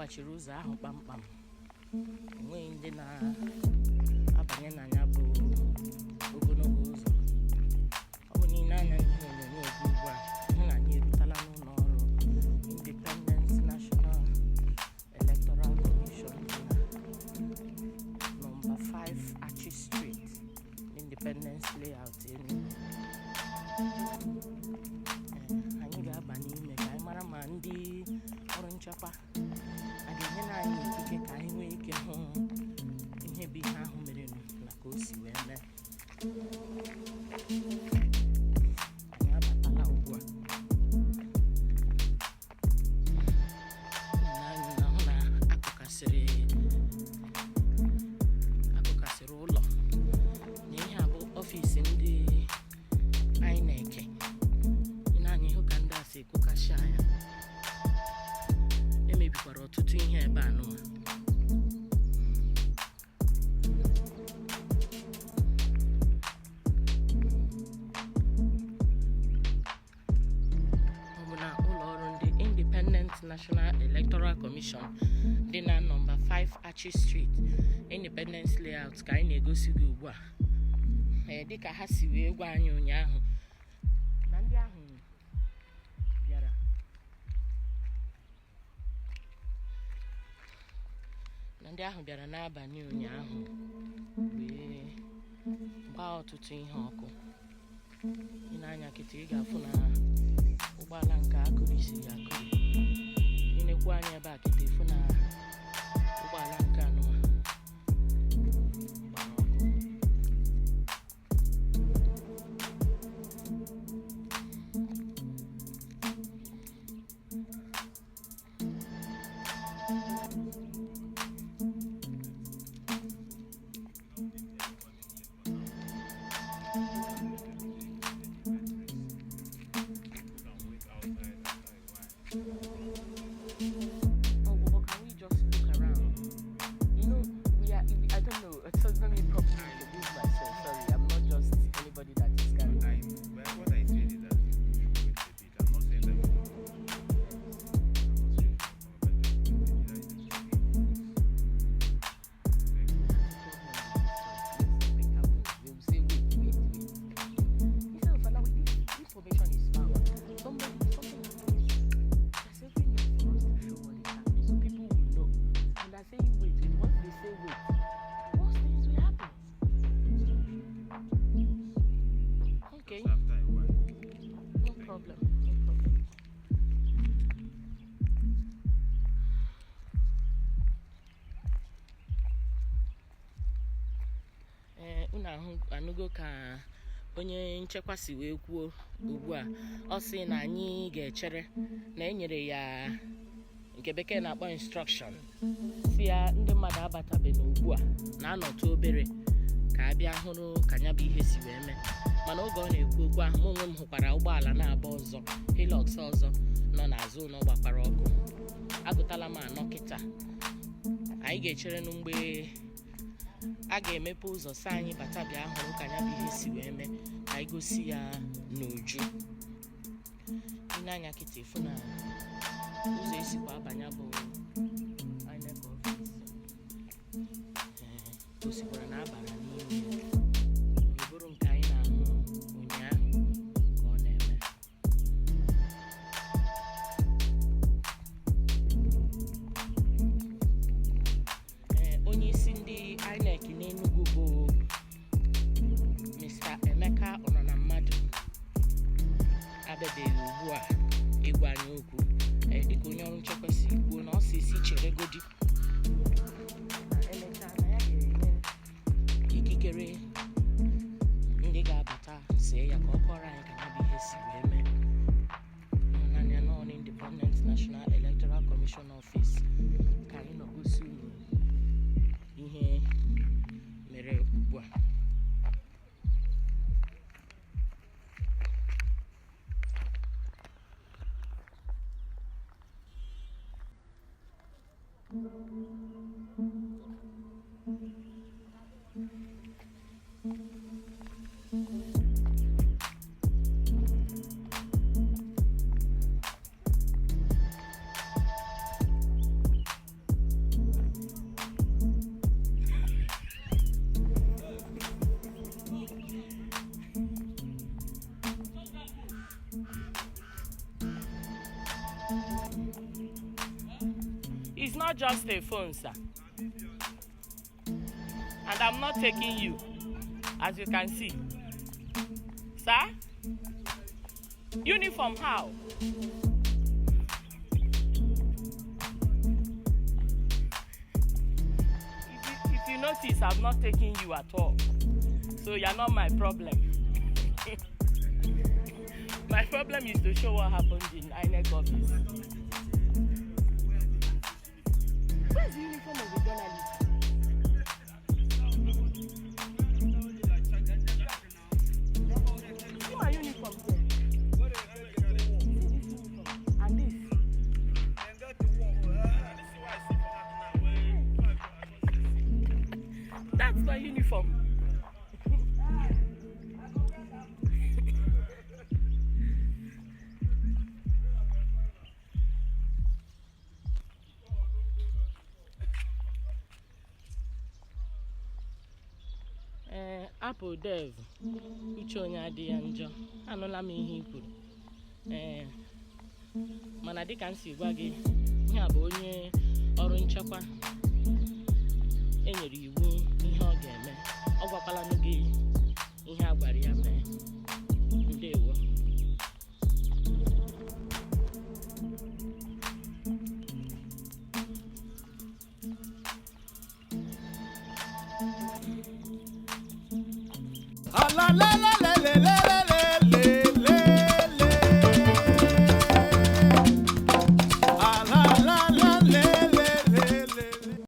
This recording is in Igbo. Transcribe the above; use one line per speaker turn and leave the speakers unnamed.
agbachiri ụzọ ahụ kpamkpam enweghị ndị na-abanye na ya bụ ogologo ụzọ. Ọ bụ niile anya n'ihe onyonyo ugbu a hụ na anyị erutela n'ụlọ ọrụ Independent National Electoral Commission dị na nọmba 5 Archie Street, Independence Layout, Enugu. Anyị ga-aba n'ime ka anyị mara ma ndị ọrụ nchekwa a ga-enye anyị ikike ka anyị nwee ike hụ ihe bụ ihe ahụ mere na ka o si wee mee. Anyị abatala ugbu a. Anyị na-ahụ na akụkasịrị ụlọ na ihe a bụ ọfịs ndị INEC. Anyị hụ ka ndị a si ekokasị anya. Emebikwara ọtụtụ ihe ebe a nụwa. Ọ bụ na ụlọ ọrụ ndị Independent National Electoral Commission dị na nọmba 5 Archie Street, Independence Layout ka anyị na-egosi gị ugbu a. Dịka ha si wee gwa anyị ụnyaahụ na ndị ahụ bịara n'abalị ụnyaahụ wee gbaa ọtụtụ ihe ọkụ. Ị na-anya kịta ị ga-afụ na ụgbọala nke akụrisiri akụri. Ị na-ekwu anya ebe a kịta ịfụ na ụgbọala nke anụwa gbara ọkụ. Unu anụgo ka onye nchekwa si wee kwuo ugbu a. Ọ sị na anyị ga-echere na enyere ya nke bekee na-akpọ instruction si ya ndị mmadụ abatabe n'ugbu a na-anọtụ obere ka a bịa hụrụ ka ya bụ ihe si wee mee. Mana oge ọ na-ekwu okwu ahụ, onwe m hụkwara ụgbọala na-aba ọzọ, Hilux ọzọ nọ n'azụ ụlọ gbakwara ọkụ. Agụtala m anọ kịta. Anyị ga-echere na mgbe a ga-emepe ụzọ si anyị bata bịa hụrụ ka ya bụ ihe si wee mee, ka anyị gosi ya n'uju. Ị na-anya kịta ịfụ na ụzọ esikwa abanya bụ INEC ọfịs. O sikwara na abara n'ime bụrụ nke anyị na-ahụ ụnyaahụ ka ọ na-eme. Onye isi ndị INEC n'Enugu bụ Mr. Emeka Ọnọnammadụ abịabeghị ugbu a ịgwa anyị okwu. Dịka onye ọrụ nchekwa si kwuo na ọ si chere godi na emechaa na ya ga-enye ikikere ndị ga-abata see ya ka ọ kọrọ anyị ka ya bụ ihe si wee mee. N'anya n'ọrụ Independent National Electoral Commission Office ka anyị nọ gosi unu ihe mere ugbu a. not just a phone, sir. And I'm not taking you, as you can see. Sir? Uniform how? If you notice, I'm not taking you at all. So you're not my problem. My problem is to show what happened in INEC office. Where's the uniform of the journalist? See my uniform there. And this. That's my uniform. Apple dev uche onye adị ya njọ, anụla m ihe i kwuru. Mana dịka m si gwa gị, ihe a bụ onye ọrụ nchekwa enyere iwu ihe ọ ga-eme. Ọ gwakwala gị ihe a gwara ya mee.